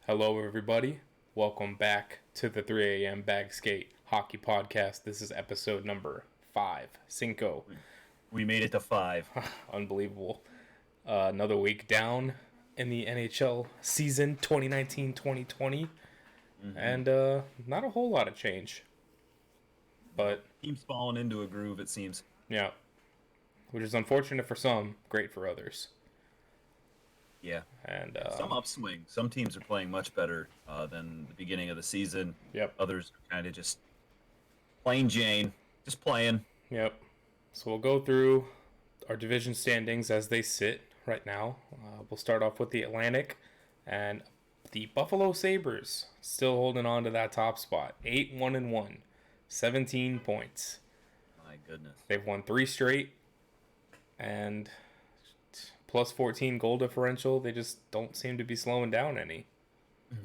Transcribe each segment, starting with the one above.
Hello, everybody. Welcome back to the 3 a.m. Bag Skate Hockey Podcast. This is episode number 5. Cinco. We made it to 5. Unbelievable. Another week down in the NHL season 2019-2020. And not a whole lot of change. But, Team's falling into a groove, it seems. yeah. Which is unfortunate for some, great for others. Yeah. And Some upswing. Some teams are playing much better than the beginning of the season. Yep. Others are kind of just plain Jane, just playing. Yep. So we'll go through our division standings as they sit right now. We'll start off with the Atlantic, and the Buffalo Sabres still holding on to that top spot. 8-1-1, 17 points. My goodness. They've won 3 straight, and plus 14 goal differential. They just don't seem to be slowing down any.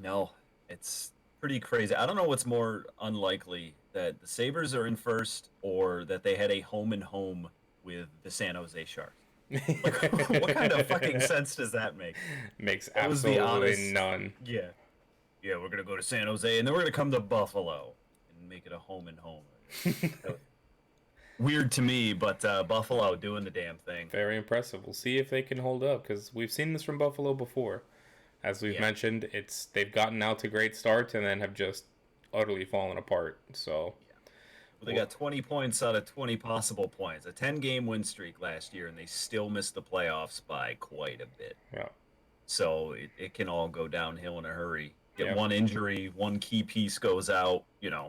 No, it's pretty crazy. I don't know what's more unlikely, that the Sabres are in first or that they had a home and home with the San Jose Sharks. Like, what kind of fucking sense does that make? Makes That was the absolutely honest- none. Yeah. Yeah, we're going to go to San Jose and then we're going to come to Buffalo and make it a home and home. Weird to me, but Buffalo doing the damn thing. Very impressive. We'll see if they can hold up, because we've seen this from Buffalo before. As we've mentioned, they've gotten out to great starts and then have just utterly fallen apart. So, Well, they got 20 points out of 20 possible points. A 10-game win streak last year, and they still missed the playoffs by quite a bit. yeah, So it can all go downhill in a hurry. Get Yep. one injury, one key piece goes out, it can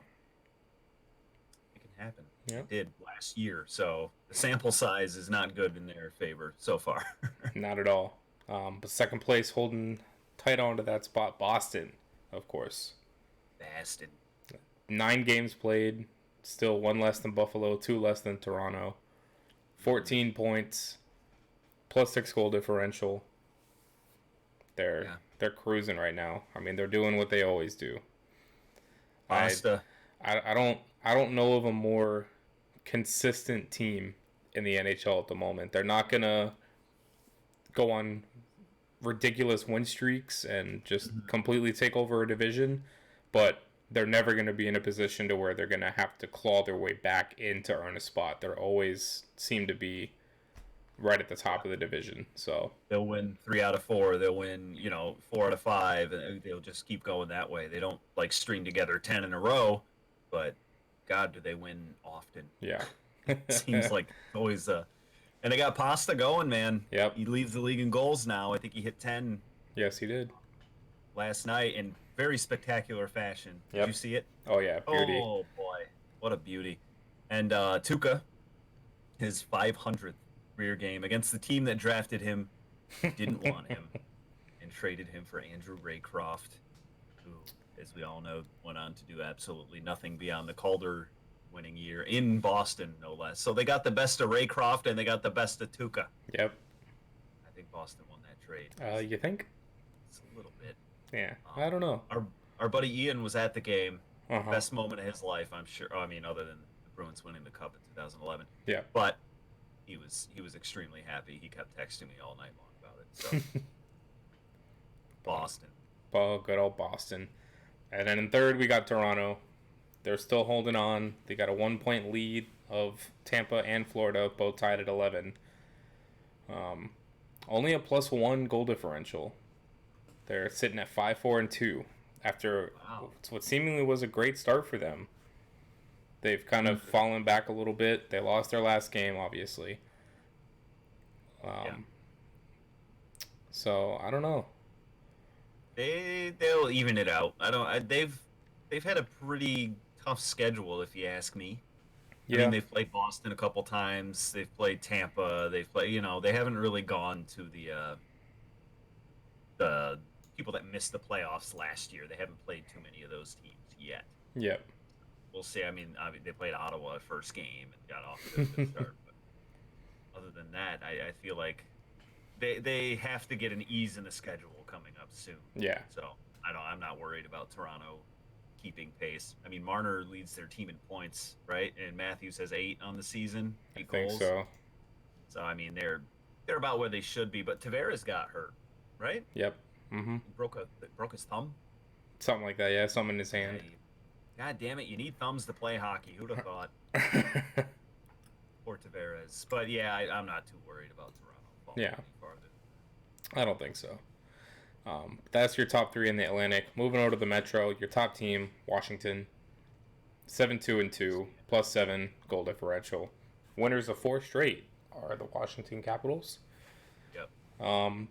happen. Yep. It did last year. So the sample size is not good in their favor so far. not at all. But second place holding tight on to that spot, Boston, of course. Bastard. 9 games played, still 1 less than Buffalo, 2 less than Toronto. 14 points, plus 6 goal differential. They're cruising right now. I mean, they're doing what they always do. Pasta. I don't know of a more consistent team in the NHL at the moment. They're not gonna go on ridiculous win streaks and just completely take over a division, but they're never going to be in a position to where they're going to have to claw their way back in to earn a spot. They always seem to be right at the top of the division. So They'll win 3 out of 4. They'll win, 4 out of 5. And they'll just keep going that way. They don't string together 10 in a row, but God, do they win often? yeah, Seems like always. And they got Pasta going, man. Yep. He leads the league in goals now. I think he hit 10 yes, he did. last night in very spectacular fashion. Did Yep. you see it? Oh yeah, beauty. Oh boy, what a beauty! And Tuca, his 500th career game against the team that drafted him, didn't want him, and traded him for Andrew Raycroft, who, as we all know, went on to do absolutely nothing beyond the Calder winning year in Boston, no less. So they got the best of Raycroft and they got the best of Tuca. Yep. I think Boston won that trade. You think? It's a little bit. Yeah. I don't know. Our buddy Ian was at the game. Uh-huh. Best moment of his life, I'm sure. I mean, other than the Bruins winning the Cup in 2011. Yeah. But he was extremely happy. He kept texting me all night long about it. So Boston. Oh, good old Boston. And then in third, we got Toronto. They're still holding on. They got a 1-point lead of Tampa and Florida, both tied at 11. Only a plus 1 goal differential. They're sitting at 5-4-2 after what seemingly was a great start for them. They've kind of fallen back a little bit. They lost their last game, obviously. So I don't know. They'll even it out. They've had a pretty tough schedule, if you ask me. Yeah. I mean, they've played Boston a couple times. They've played Tampa. They've played, they haven't really gone to the people that missed the playoffs last year. They haven't played too many of those teams yet. Yep. We'll see. I mean, they played Ottawa first game and got off to a good start. But other than that, I feel like they have to get an ease in the schedule coming up soon. Yeah. So I'm not worried about Toronto keeping pace. I mean, Marner leads their team in points, right? And Matthews has 8 on the season. 8 goals. I think so. So I mean, they're about where they should be. But Tavares got hurt, right? Yep. Mm-hmm. He broke his thumb. Something like that. Yeah, something in his Yeah, hand. God damn it, you need thumbs to play hockey. Who'd have thought? Or Tavares. But yeah, I'm not too worried about Toronto falling Yeah, any farther. I don't think so. That's your top three in the Atlantic. Moving over to the Metro, your top team, Washington, 7-2-2, +7 goal differential. Winners of four straight are the Washington Capitals. Yep. Um,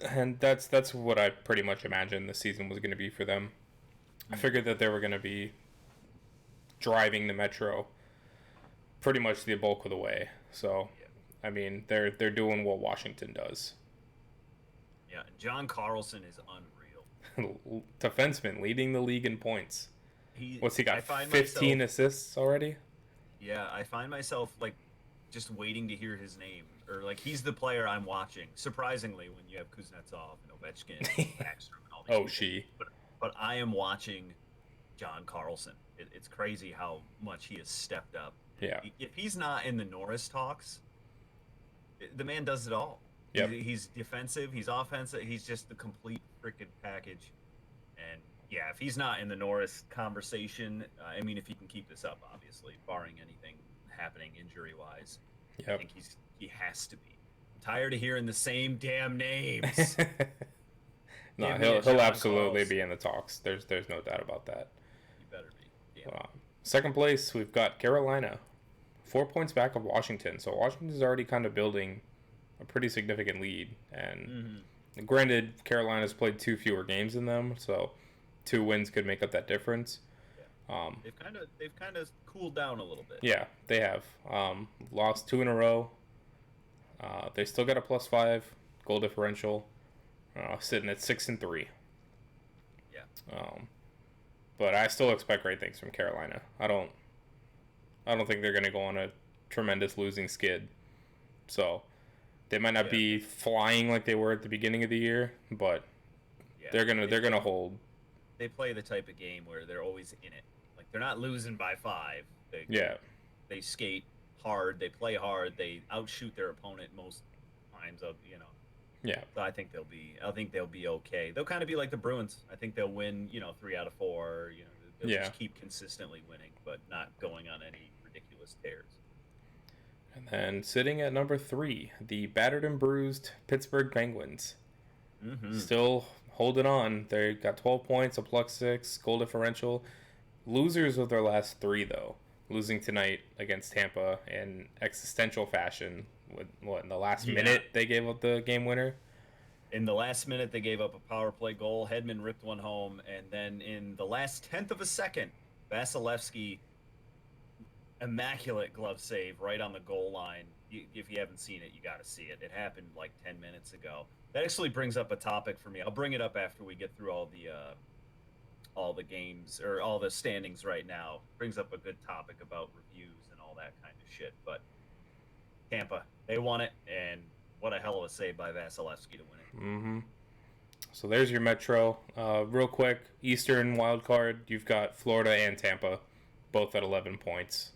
and that's what I pretty much imagined the season was going to be for them. I Mm-hmm. figured that they were going to be driving the Metro pretty much the bulk of the way. So, Yeah. I mean, they're doing what Washington does. Yeah. John Carlson is unreal. Defenseman leading the league in points. What's he I got? find 15 myself, assists already? yeah, I find myself like just waiting to hear his name, or like he's the player I'm watching. Surprisingly, when you have Kuznetsov and Ovechkin and Backstrom and all these Oh, people, she. but I am watching John Carlson. It's crazy how much he has stepped up. Yeah. If he's not in the Norris talks, the man does it all. Yep. He's defensive, he's offensive, he's just the complete freaking package. And yeah, if he's not in the Norris conversation, I mean, if he can keep this up, obviously, barring anything happening injury wise, I Yep. think he has to be. I'm tired of hearing the same damn names. No, Give me a he'll John absolutely Carlson. be in the talks. There's no doubt about that. You better be. Damn it. Second place, we've got Carolina, 4 points back of Washington. So Washington's already kind of building a pretty significant lead. And granted, Carolina's played two fewer games than them, so two wins could make up that difference. Yeah. They've kind of cooled down a little bit. Yeah, they have lost two in a row. They still got a +5 goal differential, sitting at 6-3. Yeah. But I still expect great things from Carolina. I don't think they're going to go on a tremendous losing skid. So they might not be flying like they were at the beginning of the year, but Yeah. they're gonna hold. They play the type of game where they're always in it. Like they're not losing by 5. Yeah, They skate hard, they play hard, they outshoot their opponent most times of. yeah, So I think they'll be okay. They'll kind of be like the Bruins. I think they'll win, 3 out of 4, they'll Yeah. just keep consistently winning, but not going on any ridiculous tears. and then sitting at number 3, the battered and bruised Pittsburgh Penguins, Mhm. still holding on. They got 12 points, a +6 goal differential. Losers of their last 3 though, losing tonight against Tampa in existential fashion. With what, in the last Yeah. minute they gave up the game winner. In the last minute, they gave up a power play goal. Hedman ripped one home, and then in the last tenth of a second, Vasilevsky, immaculate glove save right on the goal line. If you haven't seen it, you got to see it. It happened like 10 minutes ago. That actually brings up a topic for me. I'll bring it up after we get through all the games or all the standings right now. Brings up a good topic about reviews and all that kind of shit. But Tampa, they won it, and what a hell of a save by Vasilevsky to win it. Mm-hmm. So there's your Metro. Real quick, Eastern wild card. You've got Florida and Tampa, both at 11 points,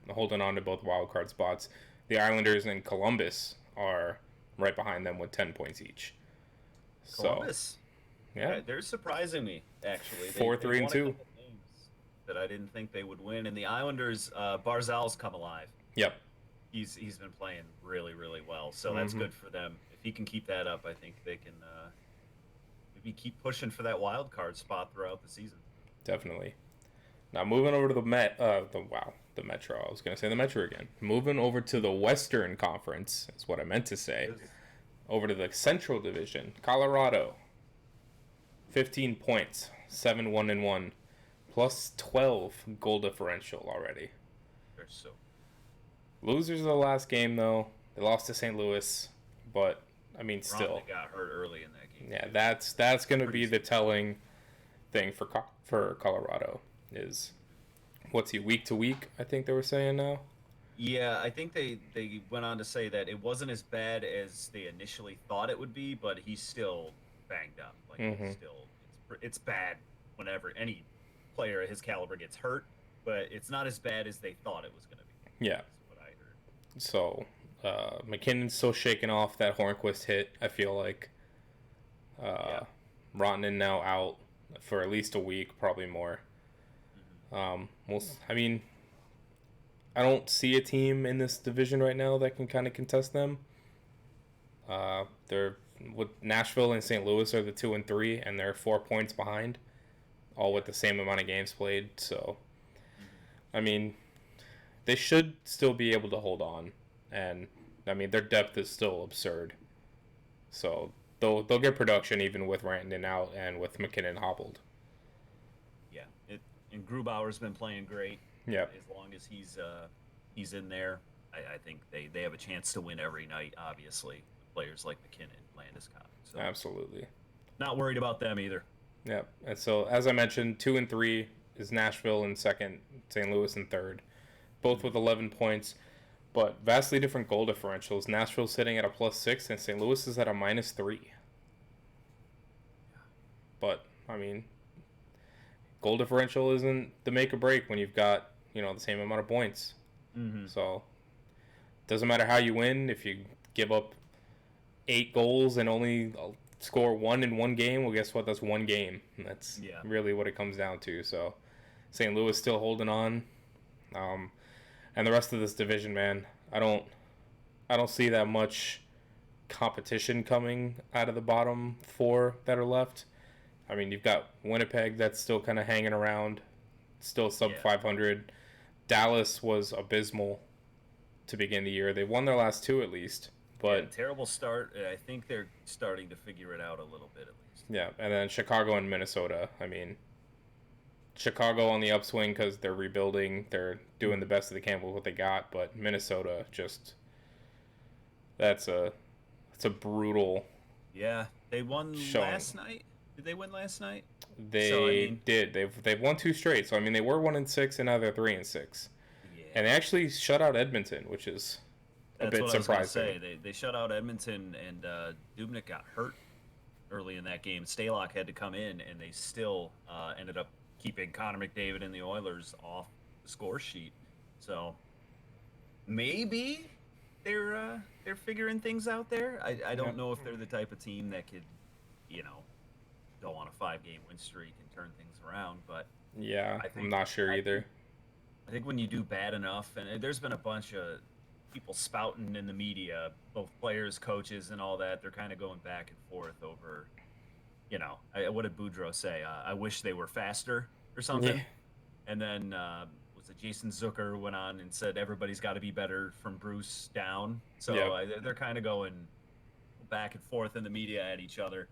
holding on to both wild card spots. The Islanders and Columbus are right behind them with 10 points each. Columbus, So, yeah, they're surprising me actually. 4, 3, and won a 2. couple games that I didn't think they would win, and the Islanders, Barzal's come alive. Yep. He's been playing really really well, so that's good for them. If he can keep that up, I think they can maybe keep pushing for that wild card spot throughout the season. Definitely. Now moving over to the Metro. I was gonna say the Metro again. Moving over to the Western Conference is what I meant to say. Over to the Central Division, Colorado. 15 points, 7-1-1, +12 goal differential already. They're so Losers of the last game though. They lost to St. Louis, but I mean still. Romney got hurt early in that game. Yeah, that's going to be the telling thing for Colorado is what's he week to week, I think they were saying now. Yeah, I think they went on to say that it wasn't as bad as they initially thought it would be, but he's still banged up. Like it's bad whenever any player of his caliber gets hurt, but it's not as bad as they thought it was going to be. Yeah. That's what I heard. So McKinnon's still shaking off that Hornquist hit, I feel like. Uh, Yeah. Rantanen now out for at least a week, probably more. Hmm. I mean, I don't see a team in this division right now that can kind of contest them. They're with Nashville and St. Louis are the 2 and 3, and they're 4 points behind, all with Yeah. the same amount of games played. So, Hmm. I mean, they should still be able to hold on, and I mean their depth is still absurd. So they'll get production even with Rantanen out and with McKinnon hobbled. Yeah. And Grubauer's been playing great. Yep, As long as he's in there, I think they have a chance to win every night. Obviously, with players like McKinnon, Landeskog. So absolutely. not worried about them either. Yep. And so as I mentioned, 2 and 3 is Nashville in second, St. Louis in third, both with Hmm. 11 points, but vastly different goal differentials. Nashville's sitting at a +6, and St. Louis is at a -3. But I mean, goal differential isn't the make or break when you've got the same amount of points. Hmm. So doesn't matter how you win if you give up 8 goals and only score one in one game. Well, guess what? That's one game. That's Yeah. really what it comes down to. So St. Louis still holding on, um, and the rest of this division, man, I don't see that much competition coming out of the bottom four that are left. I mean, you've got Winnipeg that's still kind of hanging around, still sub Yeah. 500. Dallas was abysmal to begin the year. They won their last two at least, Yeah. but Terrible start. I think they're starting to figure it out a little bit at least. yeah. And then Chicago and Minnesota. I mean, Chicago on the upswing because they're rebuilding. They're doing the Hmm. best they can with what they got, but Minnesota just that's a it's a brutal Yeah. They won showing. last night. Did they win last night? So I They mean, did. They've won two straight. So I mean, they were 1-6, and now they're 3-6, and they yeah. actually shut out Edmonton, which is a That's bit what I was gonna surprising. say. They shut out Edmonton, and Dubnik got hurt early in that game. Stalock had to come in, and they still ended up keeping Connor McDavid and the Oilers off the score sheet. So maybe they're figuring things out there. I Yeah, don't know if they're the type of team that could, you know, go on a 5 game win streak and turn things around. But yeah. I I'm think not sure I think either. I think when you do bad enough, and there's been a bunch of people spouting in the media, both players, coaches, and all that, they're kind of going back and forth over, what did Boudreaux say? I wish they were faster or Yeah. something. And then was it Jason Zucker went on and said everybody's got to be better from Bruce down. So Yep. they're kind of going back and forth in the media at each other.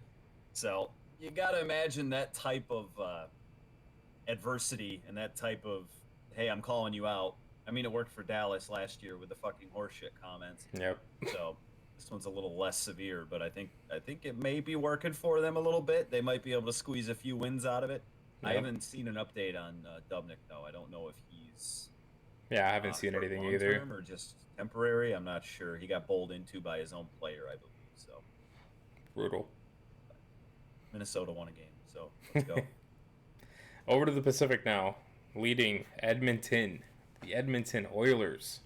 So you got to imagine that type of adversity and that type of hey, I'm calling you out. I mean, it worked for Dallas last year with the fucking horseshit comments. Yep. So this one's a little less severe, but I think it may be working for them a little bit. They might be able to squeeze a few wins out of it. I Yep. haven't seen an update on Dubnik though. I don't know if he's Yeah. I haven't seen hurt anything long either. term or just temporary. I'm not sure. He got bowled into by his own player, I believe. So Brutal. Minnesota won a game. So let's go. Over to the Pacific now. Leading Edmonton, the Edmonton Oilers,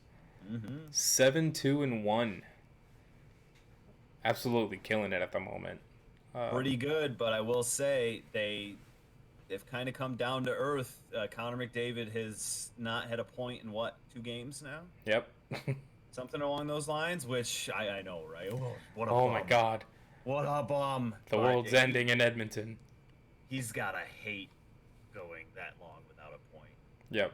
Hmm. 7-2-1. Absolutely killing it at the moment. Um, Pretty good, but I will say they've kind of come down to earth. Connor McDavid has not had a point in what 2 games now, yep. something along those lines. Which I know, right? Oh, what a Oh my bum! God. What a bum! The But world's ending in Edmonton. he's gotta hate going that long without a point. Yep.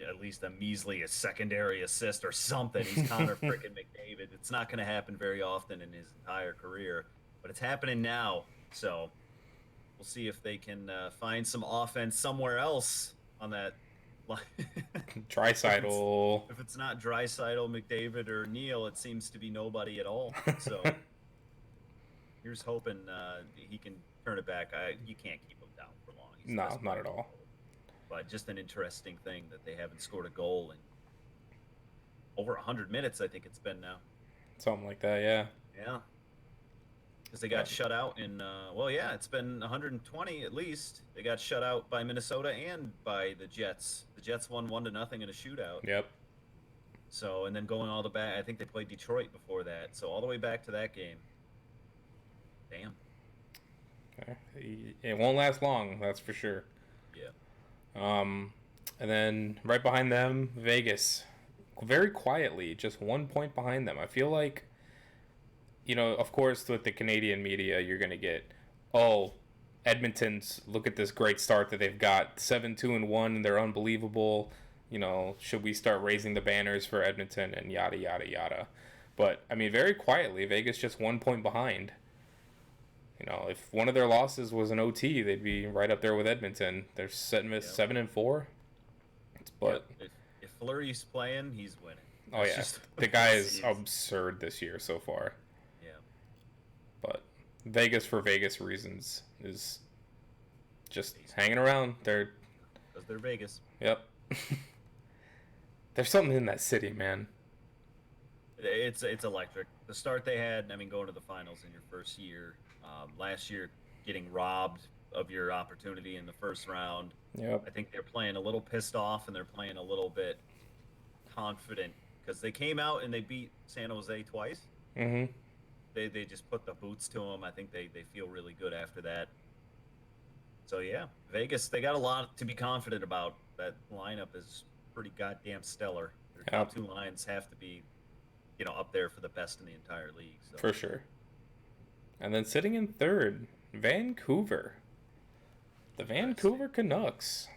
At least a measly a secondary assist or something. He's Connor frickin' McDavid. It's not going to happen very often in his entire career, but it's happening now. So we'll see if they can find some offense somewhere else on that line. if it's Tricidal. if it's not Drysaitel, McDavid, or Neal, it seems to be nobody at all. So here's hoping he can turn it back. You can't keep him down for long. He's the No, best not player at in the all. world. But just an interesting thing that they haven't scored a goal in over 100 minutes. I think it's been now. Something like that, yeah. Yeah, because they got Yep. shut out in. Well, yeah, it's been 120 at least. They got shut out by Minnesota and by the Jets. The Jets won 1-0 in a shootout. Yep. So and then going all the back. I think they played Detroit before that. So all the way back to that game. Damn. It won't last long, that's for sure. Yeah. Um, and then right behind them, Vegas. Very quietly, just 1 point behind them. I feel like, of course, with the Canadian media, you're going to get, oh, Edmonton's, look at this great start that they've got 7-2-1, and they're unbelievable. Should we start raising the banners for Edmonton and yada, yada, yada. But, I mean, very quietly, Vegas just 1 point behind. If one of their losses was an OT, they'd be right up there with Edmonton. They're setting at 7-4. But if Fleury's playing, he's winning. Oh yeah, the guy is absurd this year so far. Yeah. But Vegas, for Vegas reasons, is just hanging around. Because they're Vegas. Yep. There's something in that city, man. It's electric. The start they had, I mean, going to the finals in your first year. Last year, getting robbed of your opportunity in the first round. Yep. I think they're playing a little pissed off, and they're playing a little bit confident because they came out and they beat San Jose twice. Mm-hmm. They just put the boots to them. I think they feel really good after that. So yeah, Vegas, they got a lot to be confident about. That lineup is pretty goddamn stellar. Their top two lines have to be, up there for the best in the entire league. So. For sure. And then sitting in third, Vancouver. The Vancouver Canucks.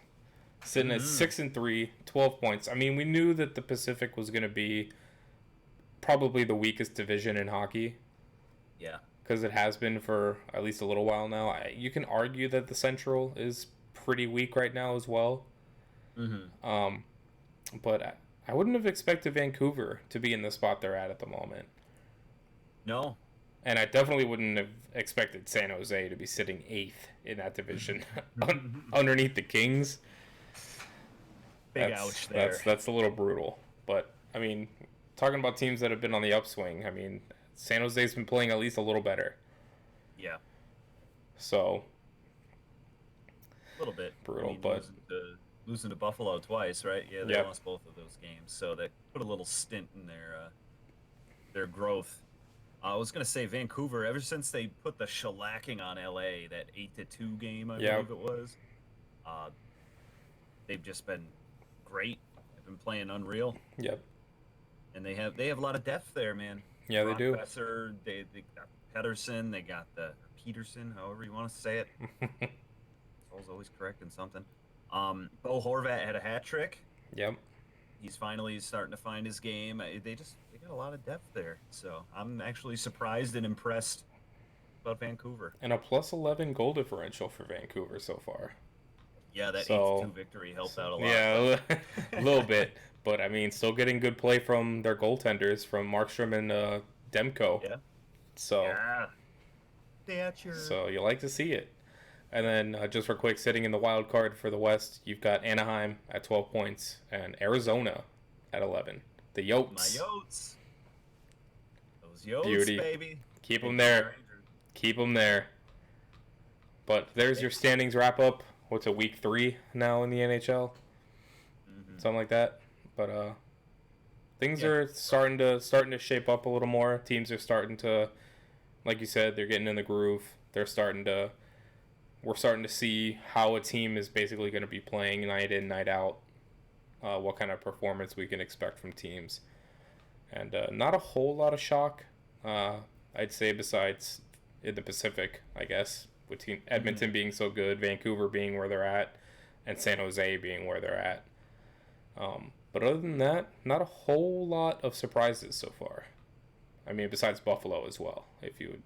Sitting at 6-3, 12 points. I mean, we knew that the Pacific was going to be probably the weakest division in hockey. Yeah. Because it has been for at least a little while now. You can argue that the Central is pretty weak right now as well. Mm-hmm. But I wouldn't have expected Vancouver to be in the spot they're at the moment. No. And I definitely wouldn't have expected San Jose to be sitting 8th in that division underneath the Kings. Big ouch there. That's a little brutal. But, I mean, talking about teams that have been on the upswing, I mean, San Jose's been playing at least a little better. Yeah. So. A little bit. Brutal, but. Losing to Buffalo twice, right? Yeah, they lost both of those games. So they put a little stint in their growth. I was going to say Vancouver, ever since they put the shellacking on LA, that 8-2 game, I believe it was, they've just been great. They've been playing unreal. Yep. And they have a lot of depth there, man. Yeah, they do. Besser, they got Pedersen, they got Peterson, however you want to say it. Soul's always correcting something. Bo Horvat had a hat trick. Yep. He's finally starting to find his game. They got a lot of depth there. So I'm actually surprised and impressed about Vancouver. And a +11 goal differential for Vancouver so far. Yeah, that 8-2 victory helped out a lot. Yeah, a little bit. But, I mean, still getting good play from their goaltenders, from Markstrom and Demko. Yeah. So, yeah. So you like to see it. And then, just for quick, sitting in the wild card for the West, you've got Anaheim at 12 points and Arizona at 11. The Yotes. My Yotes. Those Yotes, Beauty. baby. Keep them there. Keep them there. But there's your standings wrap up. What's it, week 3 now in the NHL? Mm-hmm. Something like that. But things are starting to shape up a little more. Teams are starting to, like you said, they're getting in the groove. We're starting to see how a team is basically going to be playing night in, night out. What kind of performance we can expect from teams. And not a whole lot of shock, I'd say, besides in the Pacific, I guess, with Edmonton being so good, Vancouver being where they're at, and San Jose being where they're at. But other than that, not a whole lot of surprises so far. I mean, besides Buffalo as well, if you would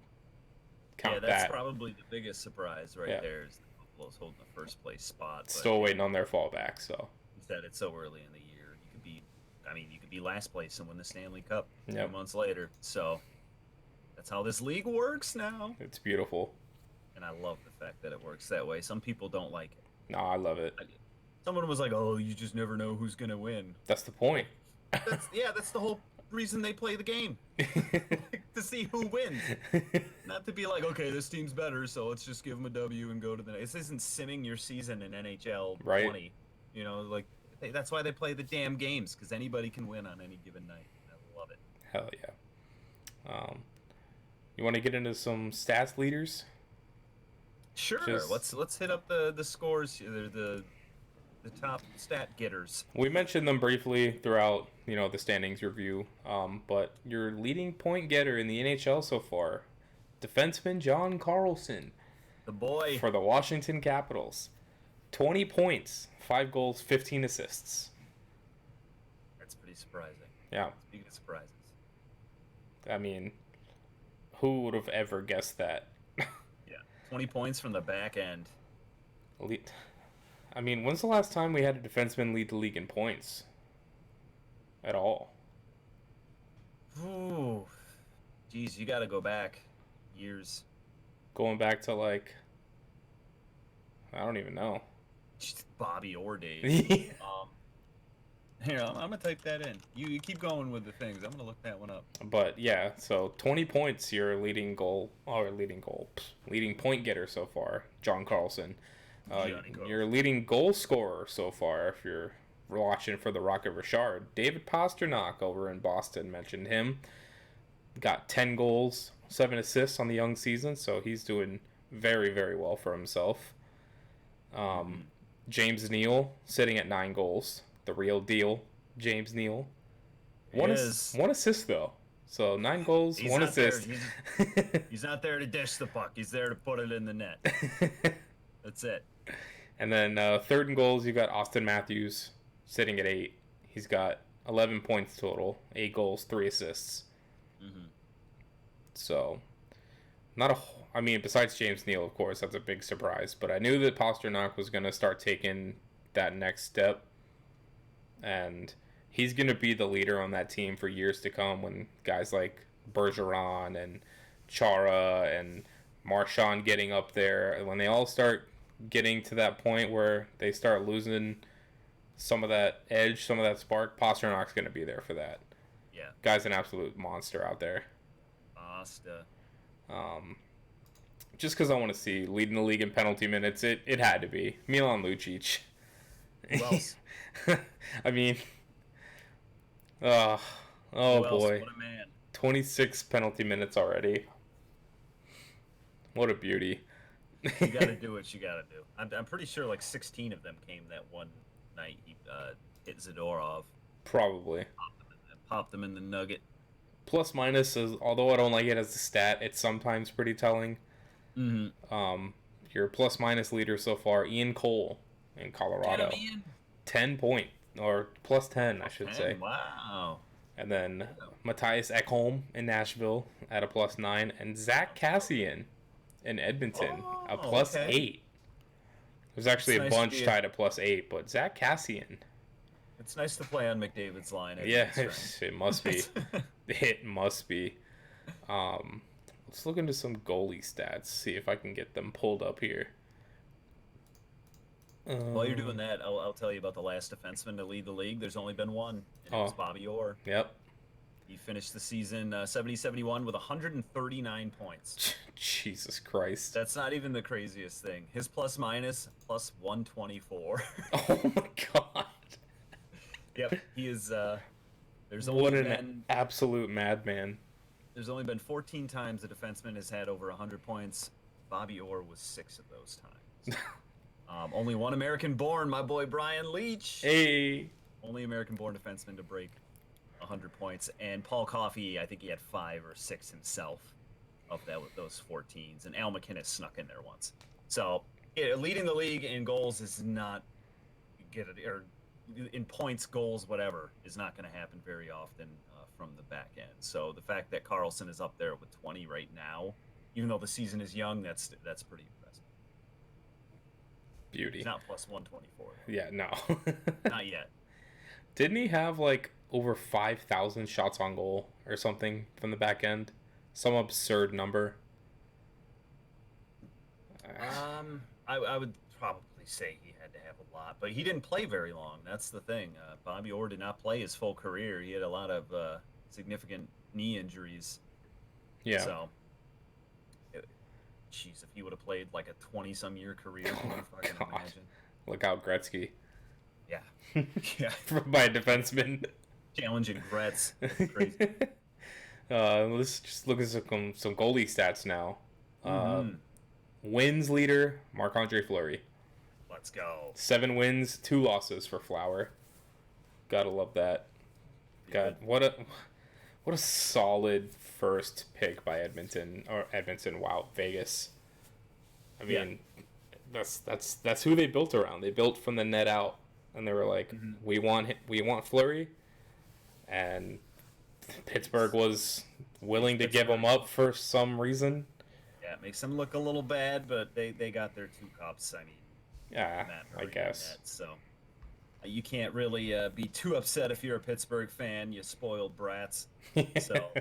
count that. Yeah, that's probably the biggest surprise there is that Buffalo's holding the first place spot. Still waiting on their fallback, so. Instead, it's so early in the year. You could be last place and win the Stanley Cup 2 Yep. months later. So that's how this league works now. It's beautiful. And I love the fact that it works that way. Some people don't like it. No, I love it. Someone was like, "Oh, you just never know who's gonna win." That's the point. That's the whole reason they play the game, to see who wins. Not to be like, okay, this team's better, so let's just give them a W and go to the next. This isn't simming your season in NHL 20. That's why they play the damn games, because anybody can win on any given night. I love it. Hell yeah. You want to get into some stats leaders? Sure. Just Let's hit up the scores, the top stat getters. we mentioned them briefly throughout, the standings review. But your leading point getter in the NHL so far, defenseman John Carlson The boy. for the Washington Capitals, 20 points, 5 goals, 15 assists. That's pretty surprising. Yeah, Speaking of surprises. I mean, who would have ever guessed that? Yeah. 20 points from the back end. I mean, when's the last time we had a defenseman lead the league in points? At all? Ooh. Geez, you got to go back years. Going back to I don't even know. Just Bobby Orr days. Yeah. Here, I'm gonna type that in. You keep going with the things. I'm gonna look that one up. But yeah, so 20 points, your leading point getter so far, John Carlson. Your leading goal scorer so far, if you're watching for the Rocket Richard, David Pastrnak over in Boston, mentioned him. Got 10 goals, 7 assists on the young season, so he's doing very, very well for himself. James Neal sitting at 9 goals. The real deal, James Neal. One assist, though. So 9 goals, He's 1 not there. assist. He's not there to dish the puck. He's there to put it in the net. That's it. And then third in goals, you got Austin Matthews sitting at 8. He's got 11 points total, 8 goals, 3 assists. Mm-hmm. So, I mean, besides James Neal, of course, that's a big surprise. But I knew that Pastrnak was going to start taking that next step. And he's going to be the leader on that team for years to come when guys like Bergeron and Chara and Marchand getting up there. When they all start getting to that point where they start losing some of that edge, some of that spark, Pasternak's going to be there for that. Yeah. Guy's an absolute monster out there. Pasta. Just because I want to see leading the league in penalty minutes, it had to be Milan Lucic. Who else? I mean, Who boy, What a man. 26 penalty minutes already. What a beauty. You got to do what you got to do. I'm pretty sure like 16 of them came that one night he hit Zadorov. Probably. Popped him in the nugget. Plus minus is, although I don't like it as a stat, it's sometimes pretty telling. Mm-hmm. Your plus minus leader so far, Ian Cole in Colorado. Damn, Ian. 10 point, or plus 10, I should say. Wow. And then Matthias Ekholm in Nashville at a plus 9, and Zach Cassian in Edmonton, a plus 8. There's actually a bunch tied at plus 8, but Zach Cassian. It's nice to play on McDavid's line. Yeah, it must be. It must be. Let's look into some goalie stats, see if I can get them pulled up here. While you're doing that, I'll tell you about the last defenseman to lead the league. There's only been one, and it was Bobby Orr. Yep. He finished the season 70-71 with 139 points. Jesus Christ. That's not even the craziest thing. His plus minus, plus 124. Oh my God. Yep, he is. There's what only an been, absolute madman. There's only been 14 times a defenseman has had over 100 points. Bobby Orr was 6 of those times. Only one American-born, my boy Brian Leach. Hey. Only American-born defenseman to break 100 points. And Paul Coffey, I think he had 5 or 6 himself of those 14s. And Al McInnes snuck in there once. So yeah, leading the league in goals is not or in points, goals, whatever, is not going to happen very often from the back end. So the fact that Carlson is up there with 20 right now, even though the season is young, that's pretty impressive. Beauty. He's not plus 124. Yeah, no. Not yet. Didn't he have like over 5,000 shots on goal or something from the back end? Some absurd number. I would probably say he had to have a lot, but he didn't play very long. That's the thing. Bobby Orr did not play his full career. He had a lot of significant knee injuries. Yeah. So, jeez, if he would have played like a 20-some year career, I can imagine. Look out, Gretzky. Yeah. Yeah. By a defenseman. Challenging Gretz. Crazy. Let's just look at some goalie stats now. Wins leader, Marc-Andre Fleury. Let's go. 7 wins, 2 losses for Flower. Gotta love that. God, what a solid first pick by Edmonton. Wow, Vegas. I mean, that's who they built around. They built from the net out, and they were like, we want Fleury, and Pittsburgh was willing to give him up for some reason. Yeah, it makes them look a little bad, but they got their 2 cups. I mean, yeah, I guess. So you can't really be too upset if you're a Pittsburgh fan, you spoiled brats. So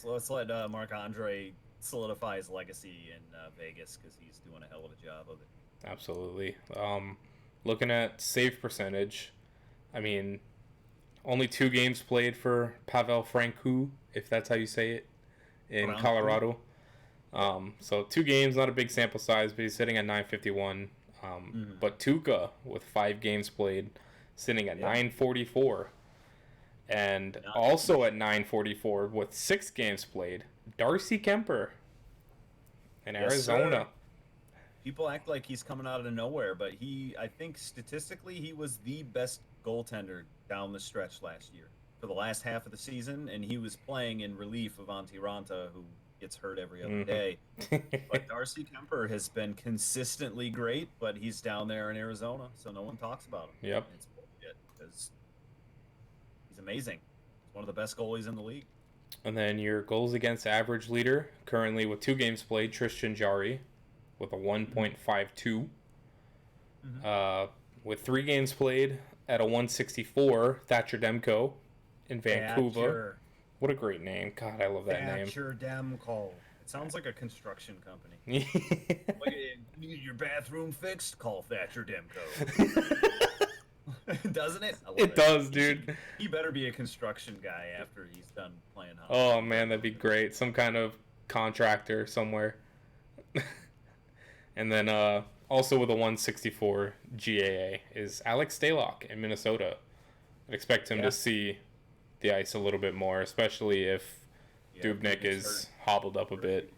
let's let Marc-Andre solidify his legacy in Vegas because he's doing a hell of a job of it. Absolutely. Looking at save percentage, I mean, only 2 games played for Pavel Francouz, if that's how you say it, in Colorado. So 2 games, not a big sample size, but he's sitting at 951. But Tuukka, with 5 games played, sitting at 944. And also at 944, with 6 games played, Darcy Kemper in Arizona. Sir. People act like he's coming out of nowhere, but I think statistically, he was the best goaltender down the stretch last year for the last half of the season, and he was playing in relief of Antti Ranta, who gets hurt every other day. But Darcy Kemper has been consistently great, but he's down there in Arizona, so no one talks about him. Yep. It's bullshit because he's amazing. He's one of the best goalies in the league. And then your goals against average leader, currently with 2 games played, Tristan Jarry, with a 1.52. With 3 games played at a 164, Thatcher Demko in Vancouver. Thatcher. What a great name. God, I love that name. Thatcher Demko. It sounds like a construction company. Like, you need your bathroom fixed? Call Thatcher Demko. Doesn't it? It does, dude. He better be a construction guy after he's done playing hockey. Oh, man, that'd be great. Some kind of contractor somewhere. And then also with a 164 GAA is Alex Stalock in Minnesota. I'd expect him to see the ice a little bit more, especially if Dubnyk is hobbled up a bit.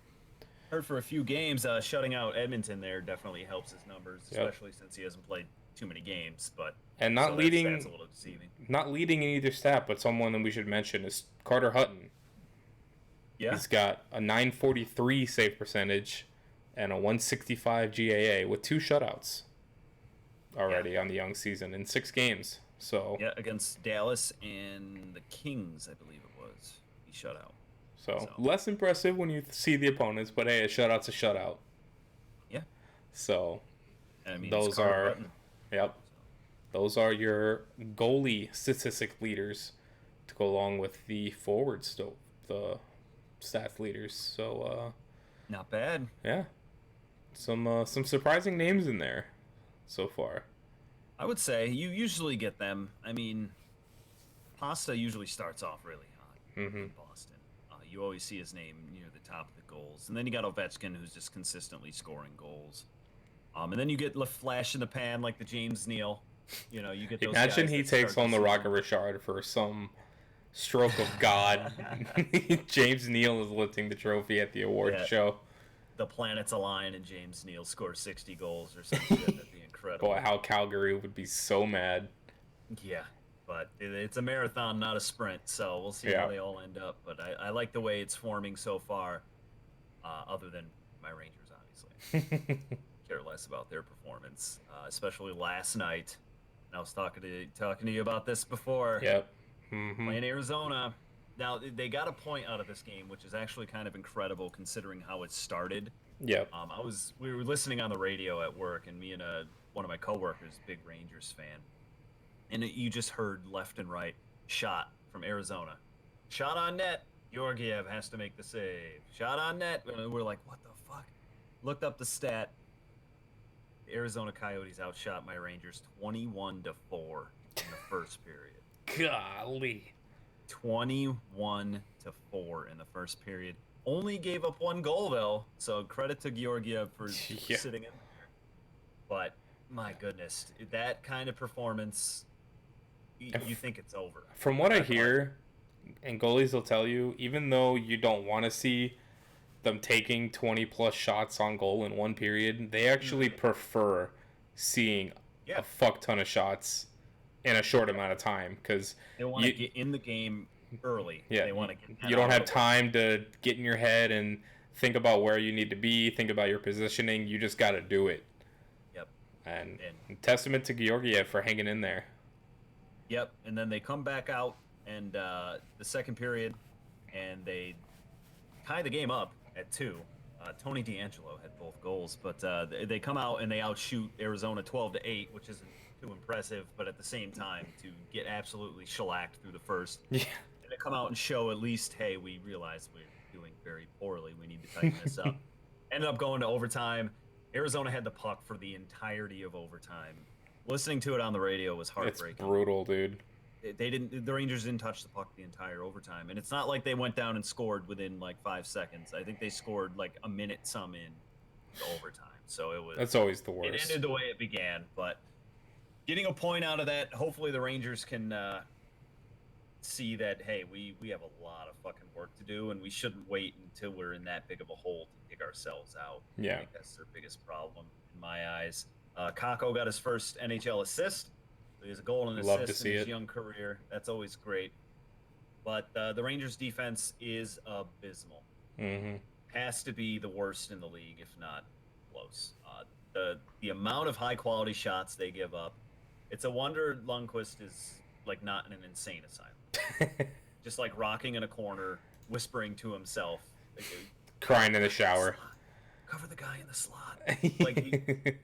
Heard for a few games, shutting out Edmonton there definitely helps his numbers, especially since he hasn't played too many games. But and not leading, that's a little deceiving. Not leading in either stat, but someone that we should mention is Carter Hutton. Yeah, he's got a 943 save percentage and a 165 GAA with 2 shutouts already on the young season in 6 games. So against Dallas and the Kings, I believe it was. He shut out. So less impressive when you see the opponents, but hey, a shutout's a shutout. Yeah. So I mean, those are those are your goalie statistic leaders to go along with the forwards, the stats leaders. So not bad. Yeah. Some surprising names in there so far. I would say you usually get them. I mean, Pasta usually starts off really hot in Boston. You always see his name near the top of the goals. And then you got Ovechkin, who's just consistently scoring goals. And then you get the flash in the pan like the James Neal. You know, you get those Imagine guys he takes on the Rocket Richard for some stroke of God. James Neal is lifting the trophy at the award show. The planets align and James Neal scores 60 goals or something. That'd be incredible. Boy, how Calgary would be so mad. Yeah, but it's a marathon, not a sprint, so we'll see how they all end up. But I like the way it's forming so far, other than my Rangers, obviously. Care less about their performance, especially last night. And I was talking to you about this before. Yep. Playing Arizona. Now, they got a point out of this game, which is actually kind of incredible considering how it started. Yep. We were listening on the radio at work, and me and one of my coworkers, big Rangers fan, and you just heard left and right, shot from Arizona. Shot on net. Georgiev has to make the save. Shot on net. And we're like, what the fuck? Looked up the stat. The Arizona Coyotes outshot my Rangers 21-4 in the first period. Golly. 21-4 in the first period. Only gave up 1 goal, though, so credit to Georgiev for sitting in there. But, my goodness, that kind of performance, you think it's over. From what I hear, and goalies will tell you, even though you don't want to see them taking 20 plus shots on goal in one period, they actually prefer seeing a fuck ton of shots in a short amount of time because they want to get in the game early. Yeah, they want to get you don't have time to get in your head and think about where you need to be, think about your positioning. You just got to do it. Yep. And testament to Georgiev for hanging in there. Yep. And then they come back out and the second period, and they tie the game up at 2. Tony D'Angelo had both goals, but they come out and they outshoot Arizona 12-8, which isn't too impressive, but at the same time to get absolutely shellacked through the first. Yeah. And to come out and show at least, hey, we realize we're doing very poorly. We need to tighten this up. Ended up going to overtime. Arizona had the puck for the entirety of overtime. Listening to it on the radio was heartbreaking. It's brutal, dude. The Rangers didn't touch the puck the entire overtime, and it's not like they went down and scored within like 5 seconds. I think they scored like a minute some in overtime. So it was. That's always the worst. It ended the way it began, but getting a point out of that, hopefully the Rangers can see that hey, we have a lot of fucking work to do, and we shouldn't wait until we're in that big of a hole to dig ourselves out. Yeah, I think that's their biggest problem in my eyes. Kakko got his first NHL assist. He has a goal and an assist in his young career. That's always great. But the Rangers' defense is abysmal. Mm-hmm. Has to be the worst in the league, if not close. The amount of high-quality shots they give up. It's a wonder Lundqvist is like not in an insane asylum. Just like rocking in a corner, whispering to himself. Like, crying in the shower. Cover the guy in the slot. Like,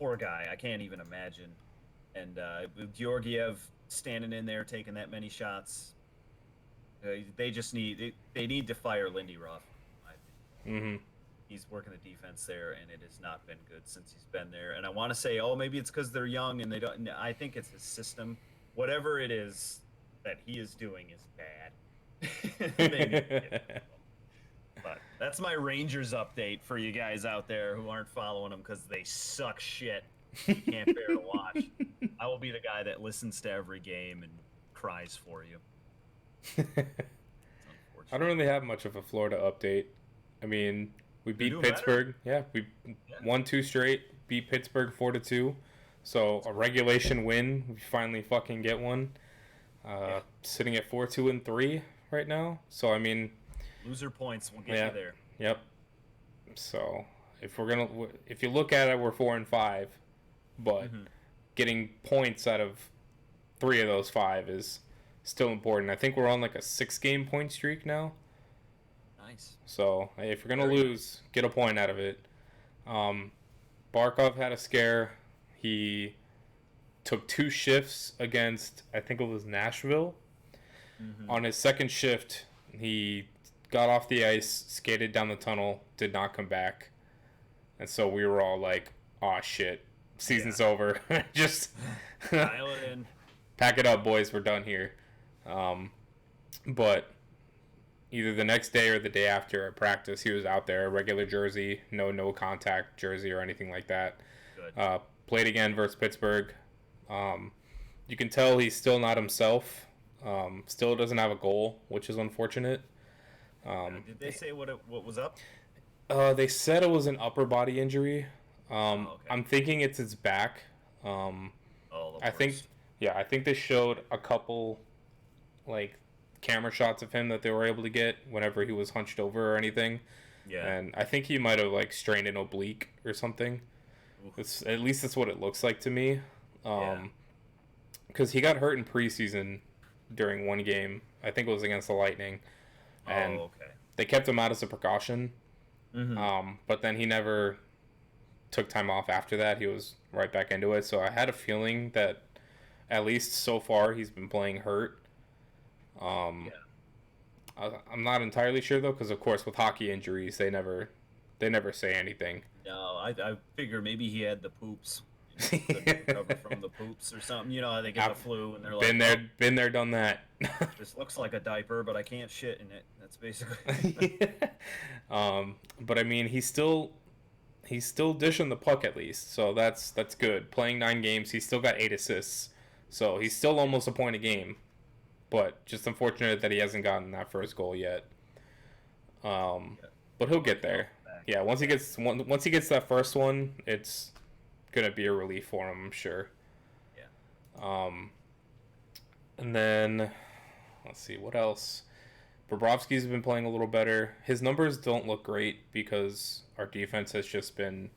poor guy. I can't even imagine. And with Georgiev standing in there taking that many shots, they just need to fire Lindy Ruff. Mm-hmm. He's working the defense there, and it has not been good since he's been there. And I want to say, maybe it's because they're young and they don't. I think it's his system. Whatever it is that he is doing is bad. They need to get but that's my Rangers update for you guys out there who aren't following them because they suck shit. You can't bear to watch. I will be the guy that listens to every game and cries for you. I don't really have much of a Florida update. I mean, we beat Pittsburgh. Better. Yeah, we won 2 straight. Beat Pittsburgh 4-2. So a regulation win. We finally fucking get one. Sitting at 4-2-3 right now. So I mean, loser points will get you there. Yep. So if you look at it, we're 4-5. But getting points out of 3 of those 5 is still important. I think we're on like a 6-game point streak now. Nice. So if you're going to lose, get a point out of it. Barkov had a scare. He took 2 shifts against, I think it was Nashville. On his second shift, he got off the ice, skated down the tunnel, did not come back. And so we were all like, aw, shit. Season's over. Just dial it in. Pack it up, boys. We're done here. But either the next day or the day after at practice, he was out there, regular jersey, no contact jersey or anything like that. Good. Played again versus Pittsburgh. You can tell he's still not himself. Still doesn't have a goal, which is unfortunate. Did they say what was up? They said it was an upper body injury. Okay. I'm thinking it's his back. I think they showed a couple like camera shots of him that they were able to get whenever he was hunched over or anything. Yeah. And I think he might have like strained an oblique or something. At least that's what it looks like to me. Because he got hurt in preseason during one game. I think it was against the Lightning. And they kept him out as a precaution. But then he never took time off after that. He was right back into it. So I had a feeling that at least so far he's been playing hurt. I'm not entirely sure though, because of course with hockey injuries they never say anything. No, I figure maybe he had the poops. Couldn't recover from the poops or something. You know how they get the flu and they're like, been there, done that. This looks like a diaper, but I can't shit in it. That's basically. But I mean, he's still dishing the puck at least, so that's good. Playing 9 games, he's still got 8 assists, so he's still almost a point a game. But just unfortunate that he hasn't gotten that first goal yet. But he'll get there. Yeah, once he gets that first one, it's gonna be a relief for him, I'm sure. Yeah. And then let's see what else. Bobrovsky's been playing a little better. His numbers don't look great because our defense has just been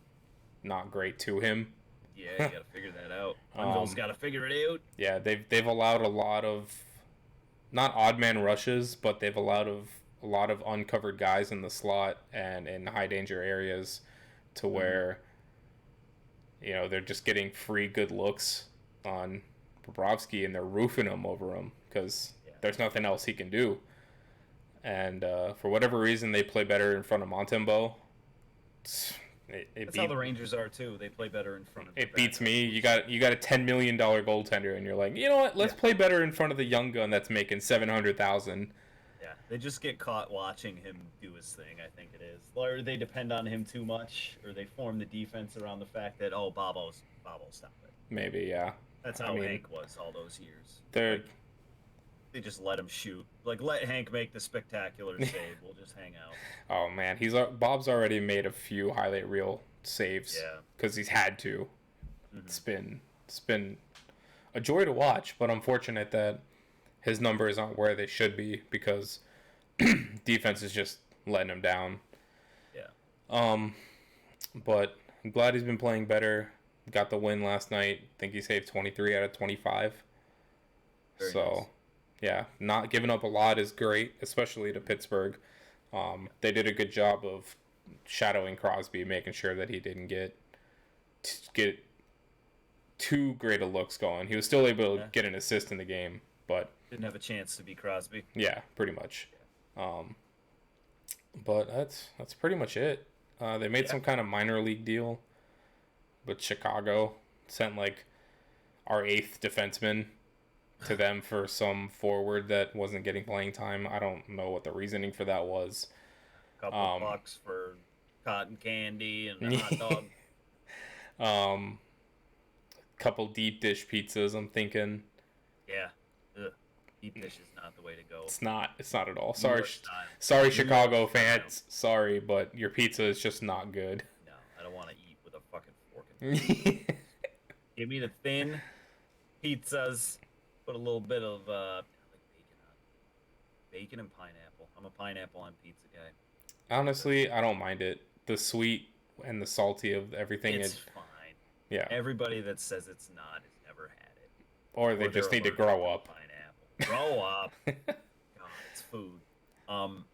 not great to him. Yeah, you gotta figure that out. Wendell's gotta figure it out. Yeah, they've allowed a lot of not odd man rushes, but they've allowed a lot of uncovered guys in the slot and in high danger areas to where they're just getting free good looks on Bobrovsky and they're roofing him over him because there's nothing else he can do. And for whatever reason, they play better in front of Montembeault. That's how the Rangers are too. They play better in front of. It beats me. You got a $10 million goaltender, and you're like, you know what? Let's play better in front of the young gun that's making $700,000. Yeah, they just get caught watching him do his thing. I think it is, or they depend on him too much, or they form the defense around the fact that Bobo's stop it. Maybe, yeah. That's how Hank was all those years. They just let him shoot. Like, let Hank make the spectacular save. We'll just hang out. Oh man, Bob's already made a few highlight reel saves. Yeah. Because he's had to. It's been a joy to watch, but unfortunate that his numbers aren't where they should be because defense is just letting him down. Yeah. But I'm glad he's been playing better. Got the win last night. I think he saved 23 out of 25. Very so. Nice. Yeah, not giving up a lot is great, especially to Pittsburgh. They did a good job of shadowing Crosby, making sure that he didn't get too great a looks going. He was still able to get an assist in the game, but didn't have a chance to be Crosby. Yeah, pretty much. But that's pretty much it. They made some kind of minor league deal with Chicago. Sent like our 8th defenseman to them for some forward that wasn't getting playing time. I don't know what the reasoning for that was. Couple of bucks for cotton candy and a hot dog. Couple deep dish pizzas, I'm thinking. Yeah. Ugh. Deep dish is not the way to go. It's not at all. Sorry Chicago fans. Sorry, but your pizza is just not good. No, I don't want to eat with a fucking fork and Give me the thin pizzas. Put a little bit of like bacon and pineapple. I'm a pineapple on pizza guy. Honestly, I don't mind it. The sweet and the salty of everything. It's fine. Yeah. Everybody that says it's not has never had it. Or they just need to grow up. Pineapple. Grow up. God, it's food. I want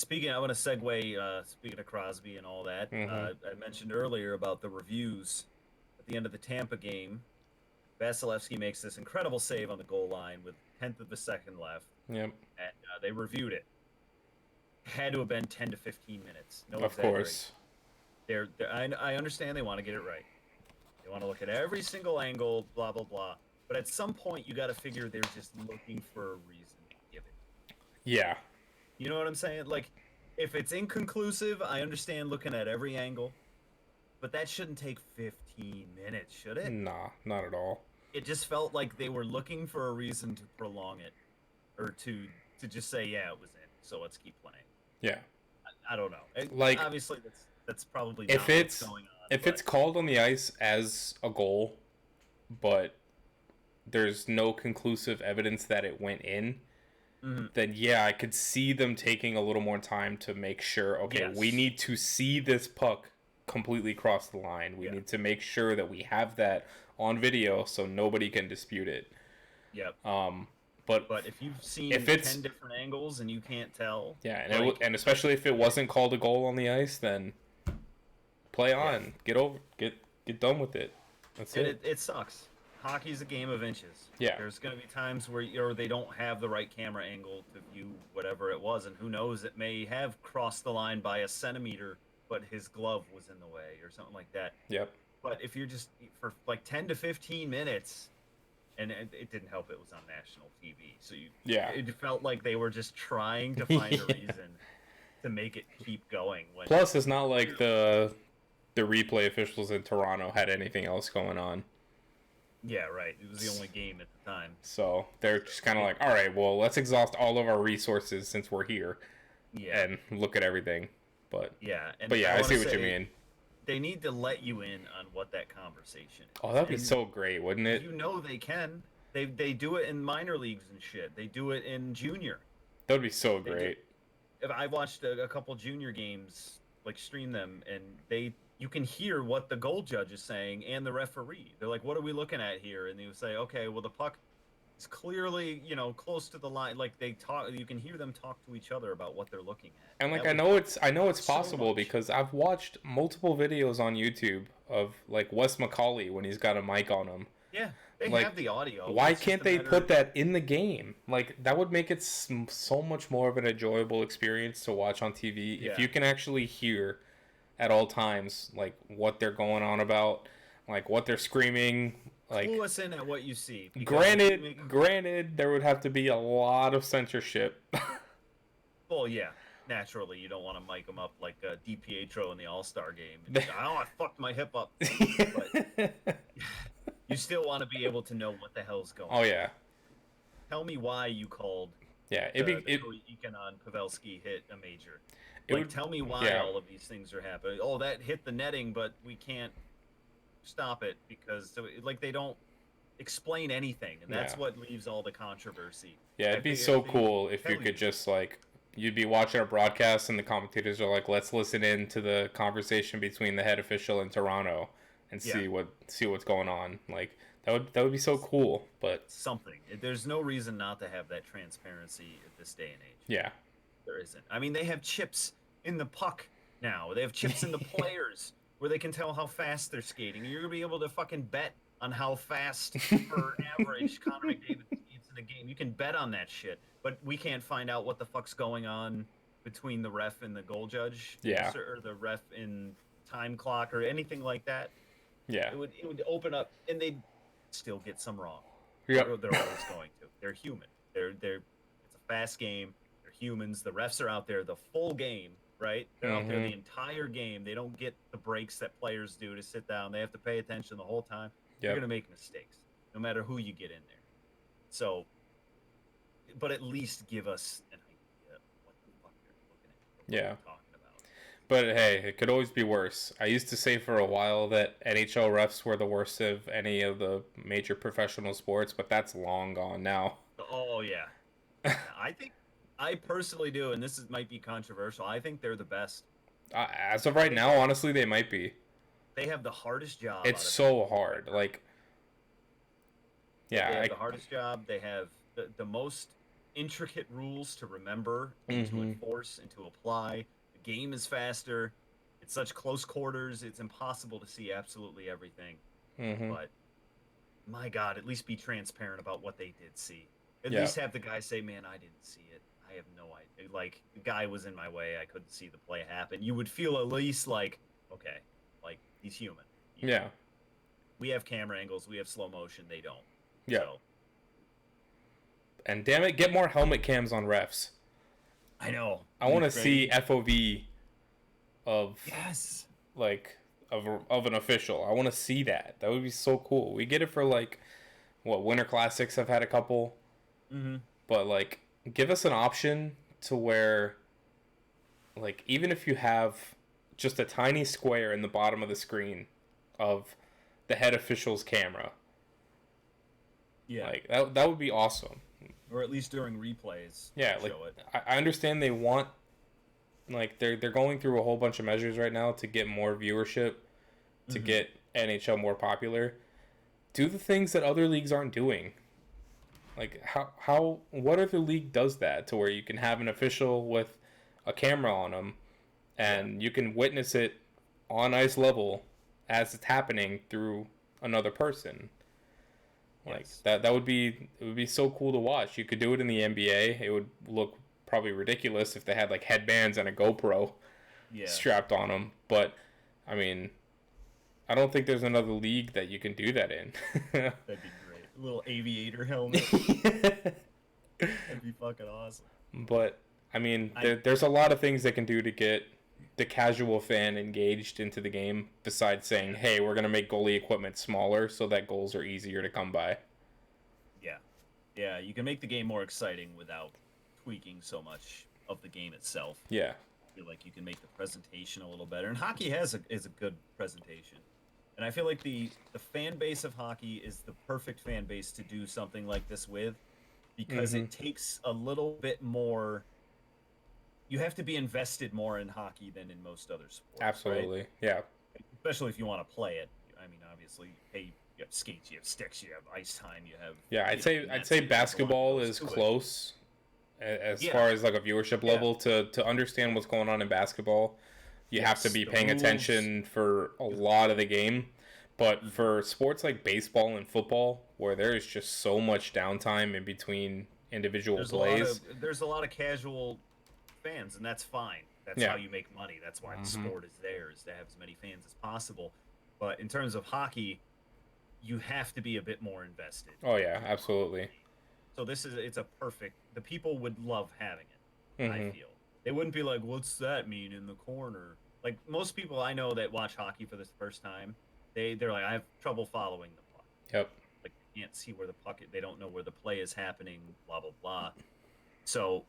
to segue. Speaking of Crosby and all that, I mentioned earlier about the reviews at the end of the Tampa game. Vasilevsky makes this incredible save on the goal line with 1/10 of a second left. Yep. And they reviewed it. Had to have been 10 to 15 minutes. No, of course. I understand they want to get it right. They want to look at every single angle, blah, blah, blah. But at some point, you got to figure they're just looking for a reason to give it. Yeah. You know what I'm saying? Like, if it's inconclusive, I understand looking at every angle. But that shouldn't take 15 minutes, should it? Nah, not at all. It just felt like they were looking for a reason to prolong it, or to just say, yeah, it was in, so let's keep playing. Yeah. I don't know. Like, obviously, that's probably not what's going on. If it's called on the ice as a goal, but there's no conclusive evidence that it went in, then yeah, I could see them taking a little more time to make sure, okay, we need to see this puck completely cross the line. We need to make sure that we have that on video so nobody can dispute it. Yep. But if you've seen 10 different angles and you can't tell, and especially if it wasn't called a goal on the ice, then play on, get done with it. That's it. It sucks. Hockey's a game of inches. Yeah. There's going to be times where they don't have the right camera angle to view whatever it was, and who knows, it may have crossed the line by a centimeter, but his glove was in the way or something like that. Yep. But if you're just for like 10 to 15 minutes, and it didn't help it was on national TV, so it felt like they were just trying to find a reason to make it keep going. Plus, it's not like the replay officials in Toronto had anything else going on. Yeah, right. It was the only game at the time. So they're just kind of like, all right, well, let's exhaust all of our resources since we're here. Yeah, and look at everything. But yeah, and but yeah, I I want to see what you say mean. they need to let you in on what that conversation Oh, is, that'd be and so great, wouldn't it? you know they can. They do it in minor leagues and shit. They do it in junior. That would be so They do. great. If I watched a couple junior games, like stream them, and you can hear what the goal judge is saying and the referee. They're like, "What are we looking at here?" And they would say, "Okay, well the puck is clearly close to the line." Like they talk, you can hear them talk to each other about what they're looking at. And like That would I know help it's so possible much. because I've watched multiple videos on YouTube of like Wes McCauley when he's got a mic on him. Yeah, they have Like, the audio. why It's just can't a they put matter. that in the game? Like, that would make it so much more of an enjoyable experience to watch on TV if Yeah, you can actually hear at all times like what they're going on about, like what they're screaming. clue Like, us in at what you see because if you make granted, there would have to be a lot of censorship. well, yeah, naturally you don't want to mic them up like DiPietro in the All Star game. And, oh, I fucked my hip up, but you still want to be able to know what the hell's going Oh on. yeah, Tell me why you called yeah. the Koiken on Pavelski hit a major. It Like, would tell me why yeah all of these things are happening. Oh, that hit the netting, but we can't stop it because like they don't explain anything, and yeah. that's what leaves all the controversy. Yeah, it'd be so If they cool if you tell could you, just like you'd be watching a broadcast and the commentators are like, "Let's listen in to the conversation between the head official in Toronto and yeah, see what's going on." Like that would be so cool. But something. There's no reason not to have that transparency at this day and age. yeah, There isn't. I mean, they have chips in the puck now. They have chips in the players where they can tell how fast they're skating. You're gonna be able to fucking bet on how fast, per average, Connor McDavid skates in a game. You can bet on that shit, but we can't find out what the fuck's going on between the ref and the goal judge, yeah, or the ref in time clock, or anything like that. yeah, It would open up, and they'd still get some wrong. yep, They're always going to. They're human. They're it's a fast game. They're humans. The refs are out there the full game, right? They're out there mm-hmm, the entire game. They don't get the breaks that players do to sit down. They have to pay attention the whole time. You're yep, gonna make mistakes, no matter who you get in there. So, but at least give us an idea of what the fuck they're looking at, what yeah. they're talking about. But hey, it could always be worse. I used to say for a while that NHL refs were the worst of any of the major professional sports, but that's long gone now. Oh yeah, I think I personally do, and might be controversial. I think they're the best. As of I right think now, honestly, they might be. they have the hardest job It's out of so anyone right hard. now. Like, yeah, They have the hardest job. They have the most intricate rules to remember and to mm-hmm, enforce and to apply. The game is faster. It's such close quarters. It's impossible to see absolutely everything. mm-hmm, But my God, at least be transparent about what they did see. At yeah, least have the guy say, "Man, I didn't see it. I have no idea. Like the guy was in my way. I couldn't see the play happen." You would feel at least like, okay, like he's human. yeah, We have camera angles. We have slow motion. They don't. yeah. So And damn it, get more helmet cams on refs. I know. I want to see FOV of Yes. like of an official. I want to see that. That would be so cool. We get it for like what Winter Classics have had a couple, Mm-hmm. but like give us an option to where like even if you have just a tiny square in the bottom of the screen of the head official's camera, Yeah. like that would be awesome. Or at least during replays, Yeah, like show it. I understand they want like they're going through a whole bunch of measures right now to get more viewership, to Mm-hmm. get NHL more popular. Do the things that other leagues aren't doing. Like how what other league does that to where you can have an official with a camera on them Yeah. and you can witness it on ice level as it's happening through another person. Like Yes. that would be it would be so cool to watch. You could do it in the NBA. It would look probably ridiculous if they had like headbands and a GoPro Yeah. strapped on them, but I mean, I don't think there's another league that you can do that in. That'd be great. A little aviator helmet. That'd be fucking awesome. But I mean, I there's a lot of things they can do to get the casual fan engaged into the game besides saying, "Hey, we're going to make goalie equipment smaller so that goals are easier to come by." yeah. Yeah, you can make the game more exciting without tweaking so much of the game itself. Yeah. I feel like you can make the presentation a little better, and hockey is a good presentation. And I feel like the fan base of hockey is the perfect fan base to do something like this with, because Mm-hmm. it takes a little bit more. You have to be invested more in hockey than in most other sports, right? Absolutely. Yeah. Especially if you want to play it. I mean, obviously, you have skates, you have sticks, you have ice time, you have Yeah, I'd nets. say There's a lot that basketball goes is to it. close as Yeah, far as like a viewership yeah. level to understand what's going on in basketball. You have to Yes, be the paying rules. attention for a lot of the game. But Mhm. for sports like baseball and football, where there is just so much downtime in between individual plays, There's a lot of casual fans, and that's fine. That's how yeah, you make money. That's why the hmm sport is there, is to have as many fans as possible. But in terms of hockey, you have to be a bit more invested oh yeah, to follow absolutely, the game. So it's a perfect. The people would love having it. I hmm feel they wouldn't be like, "What's that mean in the corner?" Like most people I know that watch hockey for the first time, they're like, "I have trouble following the puck. yep, Like, they can't see where the puck. They don't know where the play is happening. Blah blah blah." So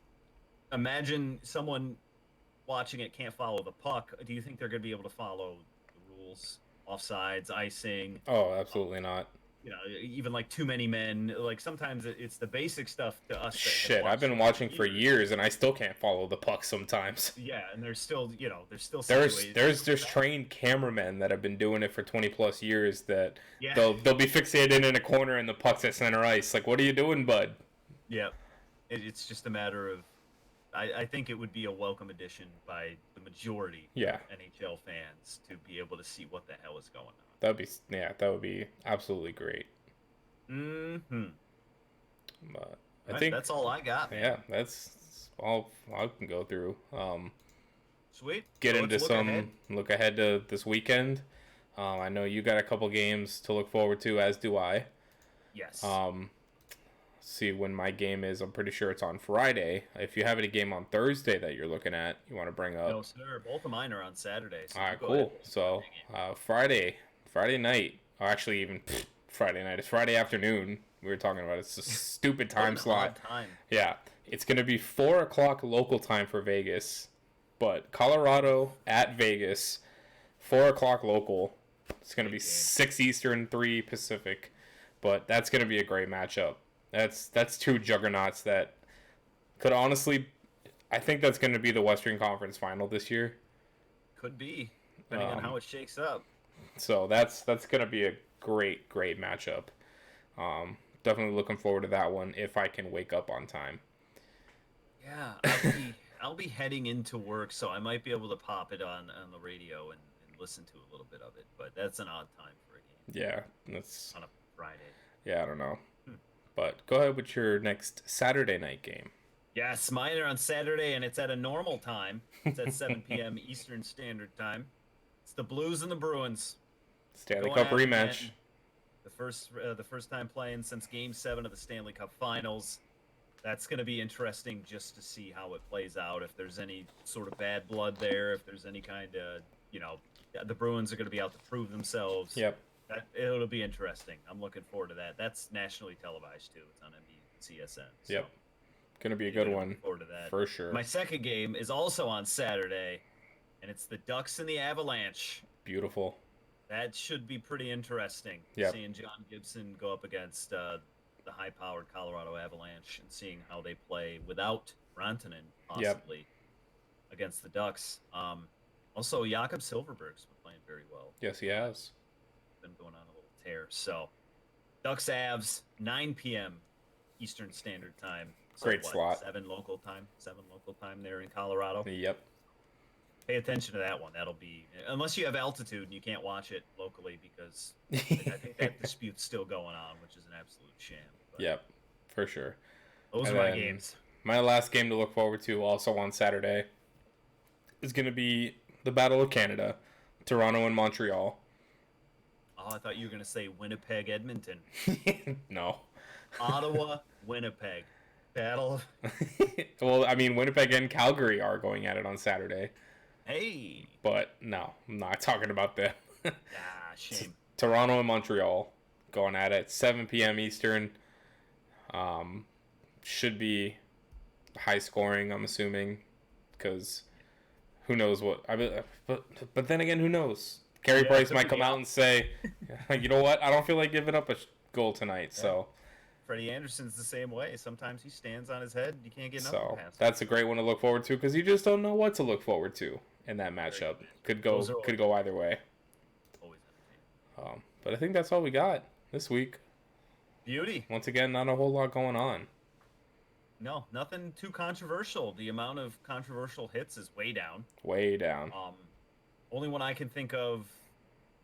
imagine someone watching it can't follow the puck. Do you think they're going to be able to follow the rules, offsides, icing? oh, absolutely not. Even like too many men. Like sometimes it's the basic stuff to us that have Shit, I've watched been it for watching for years. years and I still can't follow the puck sometimes. Yeah, and there's still There's situations there's where there's trained cameramen that have been doing it for 20 plus years that yeah, they'll be fixated in a corner and the puck's at center ice. Like, what are you doing, bud? yeah, it's just a matter of. I think it would be a welcome addition by the majority of Yeah, NHL fans to be able to see what the hell is going that would be absolutely great. on. Hmm. But I All right, think that's all I got, man. yeah, that's all I can go through. Sweet. Get So let's into look ahead. some look ahead to this weekend. I know you got a couple games to look forward to, as do I. Yes. Um, see when my game is. I'm pretty sure it's on Friday. If you have any game on Thursday that you're looking at, you want to bring No, up. sir. Both of mine are on Saturday, so All you right, go ahead cool. with your So Friday game. Friday night, or actually even Friday night. It's Friday afternoon. We were talking about it's a stupid What time an odd slot. time. Yeah, it's gonna be 4 o'clock local time for Vegas, but Colorado at Vegas, 4 o'clock local. It's gonna be Big game. 6 Eastern, 3 Pacific, but that's gonna be a great matchup. That's two juggernauts that could honestly. I think that's gonna be the Western Conference Final this year. Could be, depending on Um, how it shakes up. so that's gonna be a great matchup. Definitely looking forward to that one if I can wake up on time. Yeah, I'll be heading into work, so I might be able to pop it on the radio and listen to a little bit of it. But that's an odd time for a game Yeah, that's on a Friday. yeah, I don't know. Hmm. But go ahead with your next Saturday night game. Yes, mine are on Saturday, and it's at a normal time. It's at 7 p.m. Eastern Standard Time. It's the Blues and the Bruins Stanley going Cup at it rematch. again. The first time playing since Game 7 of the Stanley Cup Finals. That's going to be interesting just to see how it plays out. If there's any sort of bad blood there, if there's any kind of, the Bruins are going to be out to prove themselves. Yep. It'll be interesting. I'm looking forward to that. That's nationally televised too. It's on NBCSN. So Yep. Gonna be a good really looking one forward to that. for sure. My second game is also on Saturday, and it's the Ducks and the Avalanche. Beautiful. That should be pretty interesting. Yep. Seeing John Gibson go up against the high-powered Colorado Avalanche and seeing how they play without Rantanen Yep. possibly against the Ducks. Also, Jakob Silverberg's been playing very well. Yes, he has. Been going on a little tear. So, Ducks Avs 9 p.m. Eastern Standard Time. So Great slot. 7 local time. 7 local time there in Colorado. Yep. Pay attention to that one. That'll be, unless you have altitude and you can't watch it locally, because I think that dispute's still going on, which is an absolute sham. But Yep. For sure. those And are my then games. My last game to look forward to, also on Saturday, is gonna be the Battle of Canada, Toronto and Montreal. Oh, I thought you were going to say Winnipeg, Edmonton. No. Ottawa, Winnipeg. Battle. Well, I mean, Winnipeg and Calgary are going at it on Saturday, Hey. but no, I'm not talking about them. Ah, shame. Toronto and Montreal going at it 7 p.m. Eastern. Should be high scoring, I'm assuming, because who knows what. I mean, but then again, who knows? Carey Price might come out and say, you know what? I don't feel like giving up a goal tonight. Yeah. So Freddie Anderson's the same way. Sometimes he stands on his head. You can't get nothing past him. That's a great one to look forward to because you just don't know what to look forward to in that matchup. Could go either way. Always but I think that's all we got this week. Beauty. Once again, not a whole lot going on. No, nothing too controversial. The amount of controversial hits is way down. Way down. Only one I can think of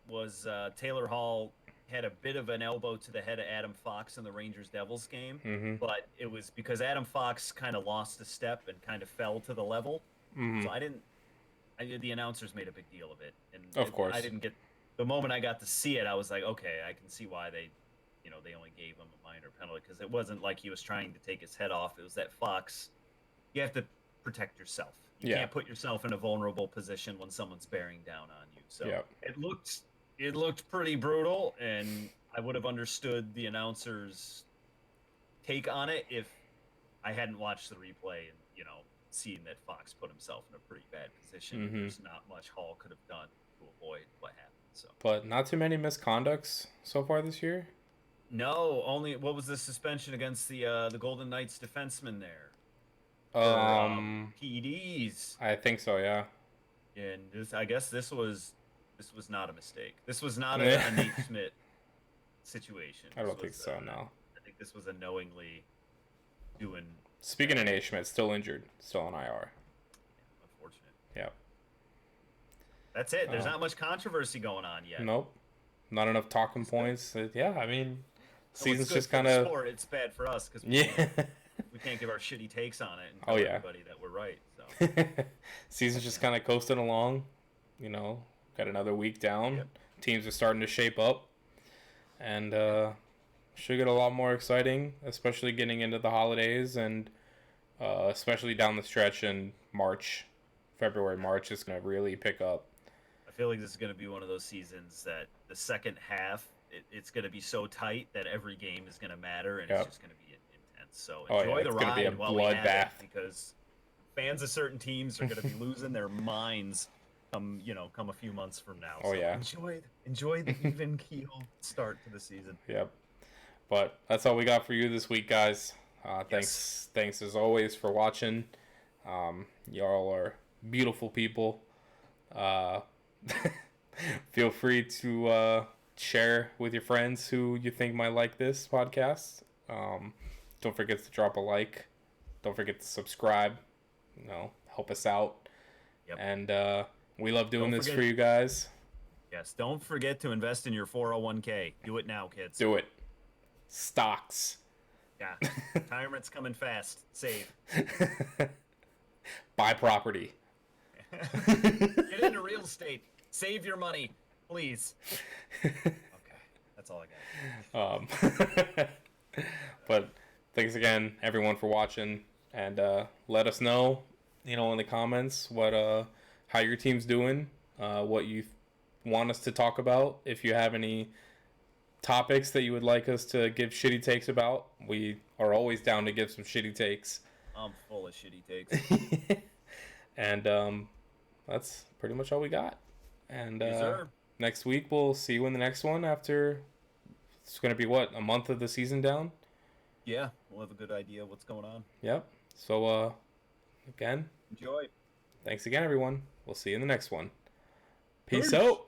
was Taylor Hall had a bit of an elbow to the head of Adam Fox in the Rangers-Devils game, but it was because Adam Fox kind of lost a step and kind of fell to the level. So the announcers made a big deal of it. And of course. I didn't get, the moment I got to see it, I was like, okay, I can see why they only gave him a minor penalty, because it wasn't like he was trying to take his head off. It was that Fox, you have to protect yourself. You can't put yourself in a vulnerable position when someone's bearing down on you. So it looked pretty brutal, and I would have understood the announcers' take on it if I hadn't watched the replay and, seen that Fox put himself in a pretty bad position. There's not much Hall could have done to avoid what happened. So, but not too many misconducts so far this year. No, only what was the suspension against the Golden Knights defenseman there? PEDs. I think so, yeah. And I guess this was not a mistake. This was not a Nate Schmidt situation. I don't think so. No. I think this was a knowingly doing. Speaking of Nate Schmidt, still injured, still on IR. Unfortunate. Yeah. That's it. There's not much controversy going on yet. Nope. Not enough talking points. Yeah, I mean, season's it's just kind of. It's bad for us because we can't give our shitty takes on it and tell everybody that we're right. So. Season's just kind of coasting along. Got another week down. Yep. Teams are starting to shape up, and should get a lot more exciting, especially getting into the holidays and especially down the stretch in February, March is going to really pick up. I feel like this is going to be one of those seasons that the second half, it's going to be so tight that every game is going to matter, and it's just going to be intense. So enjoy the ride while we have it, because fans of certain teams are going to be losing their minds come a few months from now. Enjoy the even keel start to the season. Yep. But that's all we got for you this week, guys. Thanks as always for watching. Y'all are beautiful people. Feel free to share with your friends who you think might like this podcast. Don't forget to drop a like. Don't forget to subscribe. Help us out. Yep. And we love doing this for you guys. Yes, don't forget to invest in your 401k. Do it now, kids. Do it. Stocks. Yeah. Retirement's coming fast. Save. Buy property. Get into real estate. Save your money, please. Okay, that's all I got. But thanks again, everyone, for watching, and let us know, in the comments how your team's doing, what you want us to talk about. If you have any topics that you would like us to give shitty takes about, we are always down to give some shitty takes. I'm full of shitty takes. And that's pretty much all we got. And yes, next week we'll see you in the next one after it's going to be a month of the season down? Yeah, we'll have a good idea of what's going on. Yep. So again, enjoy. Thanks again, everyone. We'll see you in the next one. Peace out.